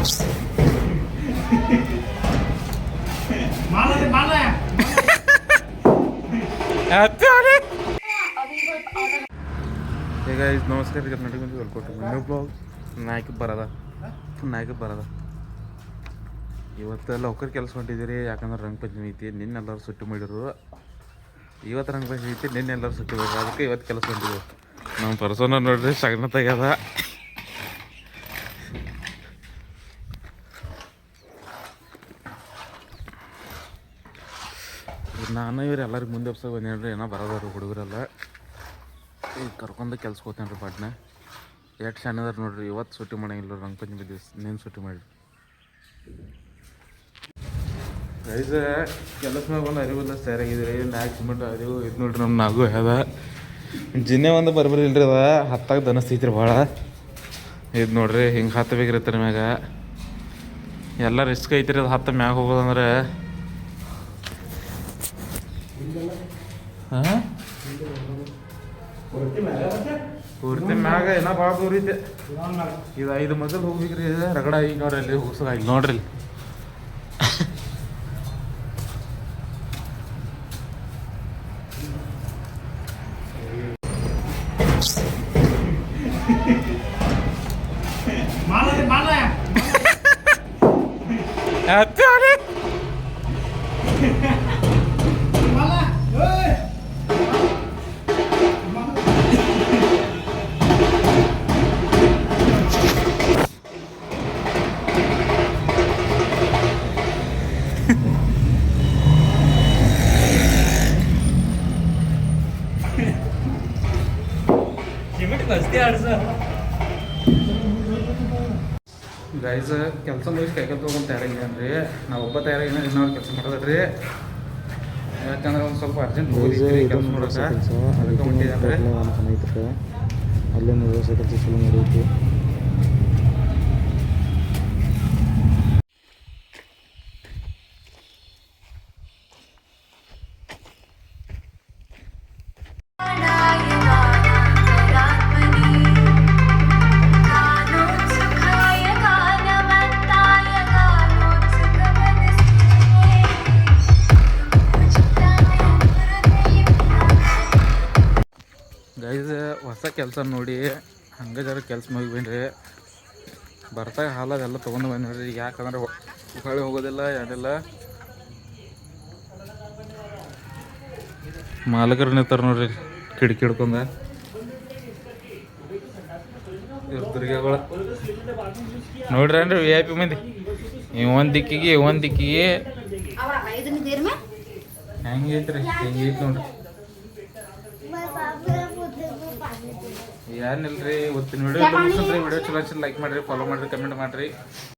ಈಗ ನಮಸ್ಕಾರ Karnataka ವೆಲ್ಕೊಟ್ಟು new blog ನಾಯಕಕ್ಕೆ ಬರದ ಇವತ್ತು ಲೌಕರ್ ಕೆಲಸ ಹೊಂಟಿದ್ದೀರಿ. ಯಾಕಂದ್ರೆ ರಂಗ ಪಂಚಮಿ ಐತಿ, ನಿನ್ನೆಲ್ಲರೂ ಸುಟ್ಟಿ ಮಾಡಿರು. ಇವತ್ತು ರಂಗ ಪಂಚಮಿ ಐತಿ, ನಿನ್ನೆಲ್ಲರೂ ಸುಟ್ಟಿ ಮಾಡಿರು. ಅದಕ್ಕೆ ಇವತ್ತು ಕೆಲಸ ಹೊಂಟಿದ್ದೀವಿ. ನಮ್ಮ ಪರ್ಸೋನ ನೋಡ್ರಿ ಸಗಣ ತೆಗ್ಯದ. ನಾನು ಇವ್ರು ಎಲ್ಲರಿಗೆ ಮುಂದೆ ಎಪ್ಸ ಬಂದೇನ್ರಿ. ಏನೋ ಬರೋದಾರು ಹುಡುಗರೆಲ್ಲ ಈಗ ಕರ್ಕೊಂಡು ಕೆಲ್ಸಕ್ಕೆ ಹೋಗ್ತೇನೆ ರೀ ಪಾಟ್ನ. ಎಷ್ಟು ಸಣ್ಣದಾರ ನೋಡ್ರಿ. ಇವತ್ತು ಸುಟ್ಟಿ ಮಾಡಂಗಿಲ್ಲ ರಂಗ ಪಂಚಮಿ ದಿವಸ, ನೀನು ಸುಟ್ಟಿ ಮಾಡಿ ಗೈಸ. ಕೆಲಸ ಮ್ಯಾಗ ಒಂದು ಅರಿವಿಲ್ಲ ಸರಿಯಾಗಿದ್ರಿ. ನಾಲ್ಕು ಸಿಮೆಂಟ್ ಅರಿವು ಇದು ನೋಡ್ರಿ. ನಮ್ಮ ನಾಗು ಅದ ಜಿನ್ನೆ ಒಂದು ಬರ್ಬರಿ ಇಲ್ರಿ. ಅದ ಹತ್ತಾಗ ದನಸ್ತೈತ್ರಿ ಭಾಳ. ಇದು ನೋಡ್ರಿ ಹಿಂಗೆ ಹತ್ತಬೇಕಿರತ್ತರ ಮ್ಯಾಗ ಎಲ್ಲ ರಿಸ್ಕ್ ಐತ್ರಿ. ಅದು ಹತ್ತ ಮ್ಯಾಗ ಹೋಗೋದಂದ್ರೆ ಹಾಂ ಪೂರ್ತಿ ಮ್ಯಾಗ ಏನೋ ಭಾಳ ದೂರ ಐತೆ. ಇದು 5 ಮಜಲ್ ಹೋಗ್ಬೇಕ್ರಿ. ರಗಡ ಈಗ ನೋಡ್ರಿ ಅಲ್ಲಿ ಹೋಗ್ಸೋದಾಗಿ ನೋಡ್ರಿ. ಗೈಸ್ ಕೆಲಸ ಮುಗಿಸಿ ಕೈಕಲ್ ತೊಗೊಂಡು ತಯಾರಾಗಿದ್ದಾನೆ ರೀ. ನಾವು ಒಬ್ಬ ತಯಾರಾಗಿನ ಇನ್ನೊಂದು ಕೆಲಸ ಮಾಡೋದ್ರಿ. ಯಾಕಂದ್ರೆ ಒಂದು ಸ್ವಲ್ಪ ಅರ್ಜೆಂಟ್ ಹೋಗಿದ್ರಿ ಕೆಲಸ ಮಾಡೋಕೆ. ಅದಕ್ಕೆ ಹೊಂಟಿದ್ದಾನೆ ರೀ. ಅಲ್ಲೇ ವ್ಯವಸಾಯ ಕೆಲಸ ಶುರು ಮಾಡೈತಿ. ಗೈಸ್ ಹೊಸ ಕೆಲಸ ನೋಡಿ ಹಂಗೆ ಜರ ಕೆಲಸ ಮುಗಿಬೇಡ್ರಿ. ಬರ್ತಾಗ ಹಾಲದೆಲ್ಲ ತೊಗೊಂಡು ಬಂದ್ರಿ. ಯಾಕಂದ್ರೆ ಹೊಳೆ ಹೋಗೋದಿಲ್ಲ ಏನಿಲ್ಲ. ಮಾಲಕರು ನಿಂತಾರ ನೋಡ್ರಿ ಕಿಟಕಿ ಹಿಡ್ಕೊಂಡ. ಇವ್ರ ದುರ್ಗಗಳು ನೋಡ್ರಿ ಅನ್ರಿ VIP ಮಂದಿ. ಒಂದು ದಿಕ್ಕಿಗೆ ಹೆಂಗೈತ್ರಿ ಹೆಂಗೈತಿ ನೋಡ್ರಿ. ಏನಿಲ್ರಿ ಇವತ್ತಿನ ವಿಡಿಯೋ ಚಲೋ ಲೈಕ್ ಮಾಡಿರಿ, ಫಾಲೋ ಮಾಡಿರಿ, ಕಮೆಂಟ್ ಮಾಡಿರಿ.